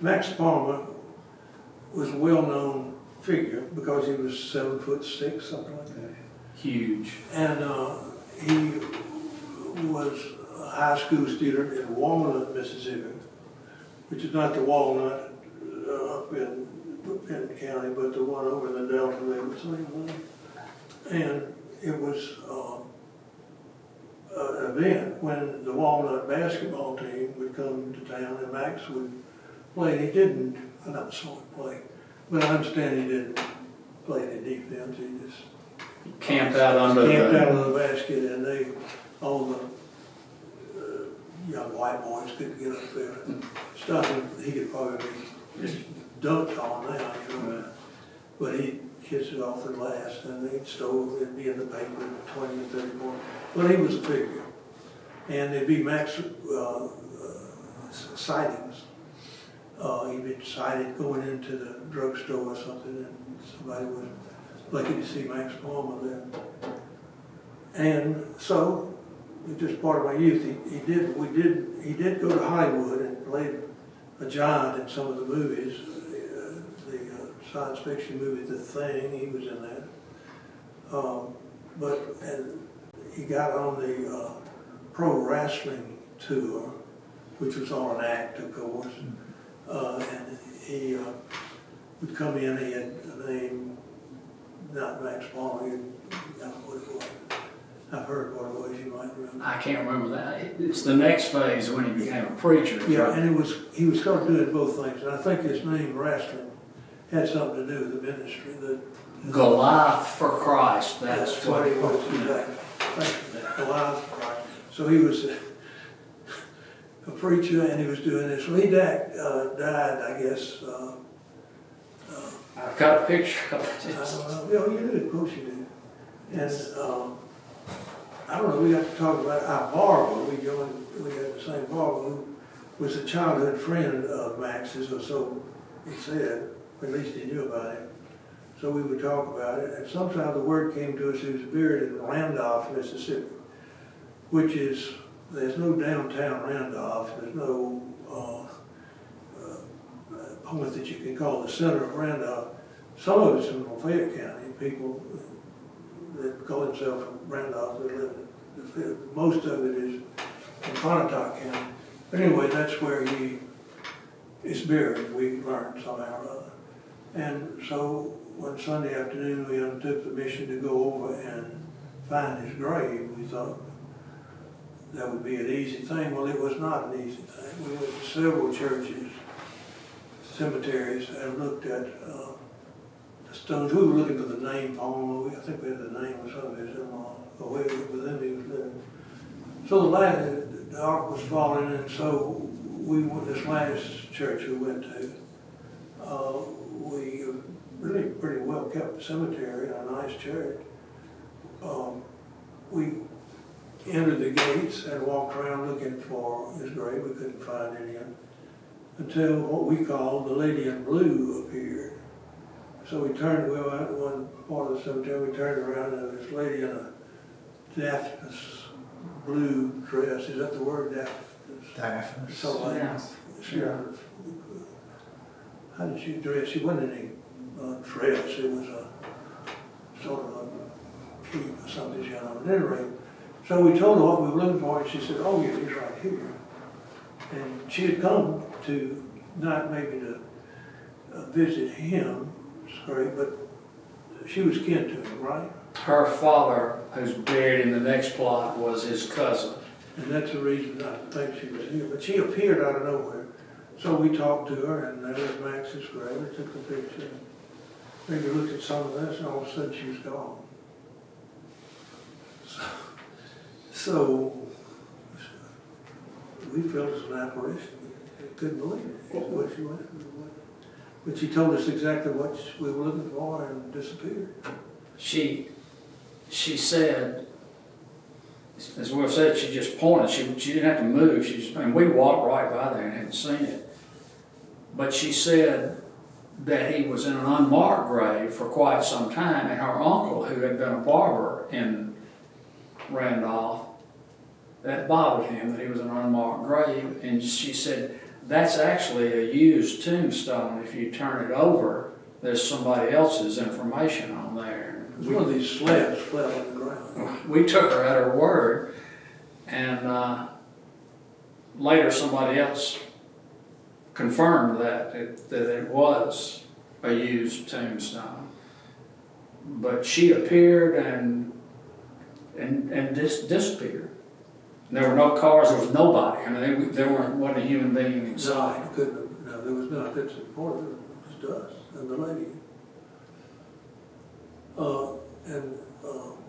Max Palmer was a well-known figure because he was 7'6", something like that. Huge. And he was a high school student in Walnut, Mississippi, which is not the Walnut up in County, but the one over in the Delta, they were saying. And it was an event when the Walnut basketball team would come to town and Max would play. He didn't, I never saw him play, but I understand he didn't play any defense. He just Camped out out under of the basket, and all the young white boys couldn't get up there and stuff him. He could probably be just dunked on now, you know. But he'd kiss it off the glass, and it'd be in the paper 20 and 30 more. But he was a figure. And there'd be Max sightings. He'd be sighted going into the drugstore or something, and somebody was lucky to see Max Palmer there. And so, it's just part of my youth. He did go to Hollywood and played a giant in some of the movies. The science fiction movie, The Thing, he was in that. And he got on the pro wrestling tour, which was all an act, of course. And he would come in, he had a name, not Max Palmer, I don't know what it was. I've heard what it was, you might remember. I can't remember that. It's the next phase when he became a preacher. Yeah, and he was sort of doing both things. And I think his name, wrestling, had something to do with the ministry. Goliath for Christ, that's what he was, Yeah. exactly. Goliath for Christ. So he was a preacher, and he was doing this. Well, he died, I guess. I've got a picture of I it. don't know. Yeah, you do, of course you do. And I don't know, we got to talk about our barber. We had the same barber who was a childhood friend of Max's, or so he said, at least he knew about him. So we would talk about it, and sometime the word came to us he was buried in Randolph, Mississippi, which is, there's no downtown Randolph, there's no point that you can call the center of Randolph. Some of it's in Fayette County, people that call themselves from Randolph, they live in, most of it is in Pontotoc County. But anyway, that's where he is buried, we learned somehow or other. And so one Sunday afternoon, we undertook the mission to go over and find his grave. We thought that would be an easy thing. Well, it was not an easy thing. We went to several churches, cemeteries, and looked at the stones. We were looking for the name Palmer. I think we had the name of some of his in-laws. With them he was living. So the dark was falling, and so we went, this last church we went to, we really pretty well kept cemetery, a nice church. We entered the gates and walked around looking for his grave. We couldn't find any until what we called the Lady in Blue appeared. So we turned, we were out in one part of the cemetery, we turned around and there was this lady in a daffodils blue dress. Is that the word, daffodils? Daffodils. So like, Yeah. how did she dress? She wasn't any dress, it was a sort of a cape or something, you know. At any rate, so we told her what we were looking for, and she said, oh yeah, he's right here. And she had come to, not maybe to visit him, sorry, but she was kin to him, right? Her father, who's buried in the next plot, was his cousin. And that's the reason I think she was here. But she appeared out of nowhere. So we talked to her, and there was Max's grave. We took the picture. Maybe looked at some of this, and all of a sudden she was gone. So we felt it was an apparition. We couldn't believe it. What she went. But she told us exactly what we were looking for and disappeared. She said, as we've said, she just pointed. She didn't have to move. And we walked right by there and hadn't seen it. But she said that he was in an unmarked grave for quite some time, and her uncle, who had been a barber in Randolph, that bothered him that he was in an unmarked grave. And she said that's actually a used tombstone. If you turn it over, there's somebody else's information on there. It's one of these slabs flat on the ground. We took her at her word, and later somebody else confirmed that it was a used tombstone. But she appeared and disappeared. There were no cars, there was nobody. I mean, there wasn't a human being inside. No, couldn't have, no, there was not, that's important, it was dust and the lady.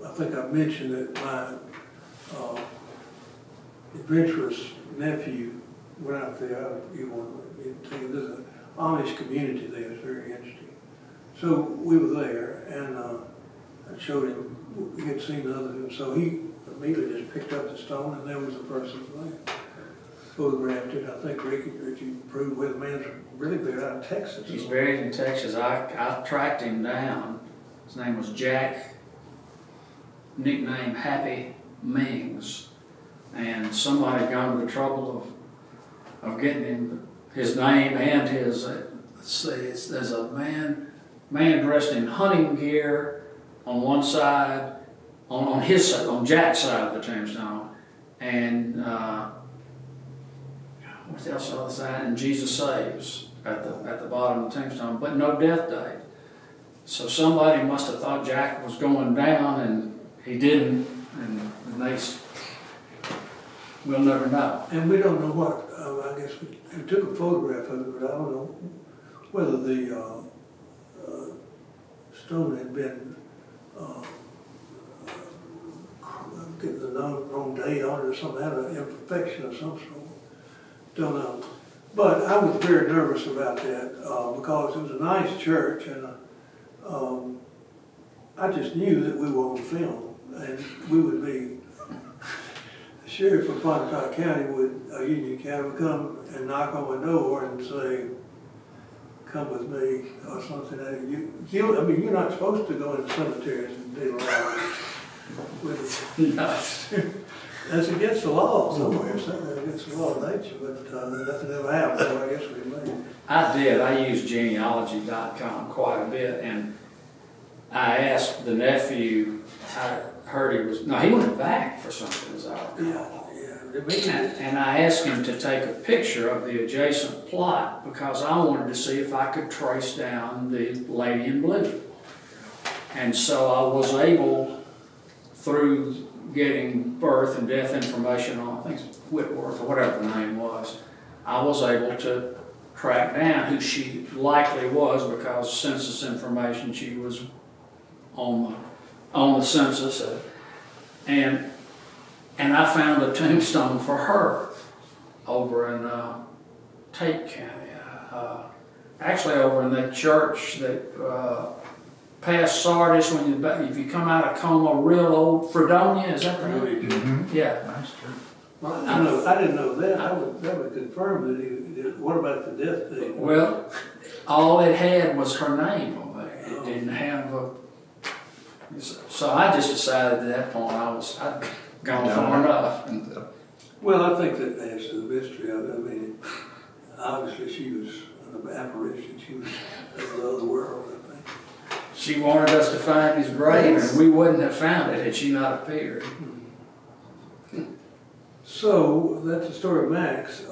I think I mentioned that my adventurous nephew went out there. There's an Amish community there, it's very interesting. So we were there, and I showed him, we had seen the other one, so he immediately just picked up the stone, and there was a person's name. Photographed it. I think Richie proved where the man's really buried out in Texas. He's buried in Texas. I tracked him down. His name was Jack, nicknamed Happy Mings, and somebody had gone to the trouble of getting him his name and his. Let's see, there's a man dressed in hunting gear on one side, on his side, on Jack's side of the tombstone, and what else on the other side? And Jesus Saves at the bottom of the tombstone, but no death date. So somebody must have thought Jack was going down, and he didn't, and we'll never know. And we don't know what. I guess we took a photograph of it, but I don't know whether the stone had been getting the wrong date on it or something, had an imperfection of some sort. Don't know. But I was very nervous about that because it was a nice church, and I just knew that we were on film, and we would be, the sheriff of Pontotoc County Union County would come and knock on my door and say, "Come with me," or something. I mean, you're not supposed to go in cemeteries and deal with No. That's against the law somewhere, something against the law of nature, but nothing ever happened, so I guess we may. I did. I used genealogy.com quite a bit, and I asked the nephew, I heard he went back for something, as I recall. Yeah. And I asked him to take a picture of the adjacent plot because I wanted to see if I could trace down the lady in blue. And so I was able, through getting birth and death information on, I think it's Whitworth or whatever the name was, I was able to track down who she likely was because census information, she was on the census, and I found a tombstone for her over in Tate County, actually over in that church that past Sardis, if you come out of Como, real old Fredonia, is that right? Mm-hmm. Yeah. Nice church. Well, I didn't know that. That would confirm that he did. What about the death date? Well, all it had was her name on there. It didn't have a. So I just decided at that point I'd gone far enough. Well, I think that adds to the mystery of it. I mean, obviously she was an apparition. She was of the other world, I think. She wanted us to find his grave, and we wouldn't have found it had she not appeared. So that's the story of Max.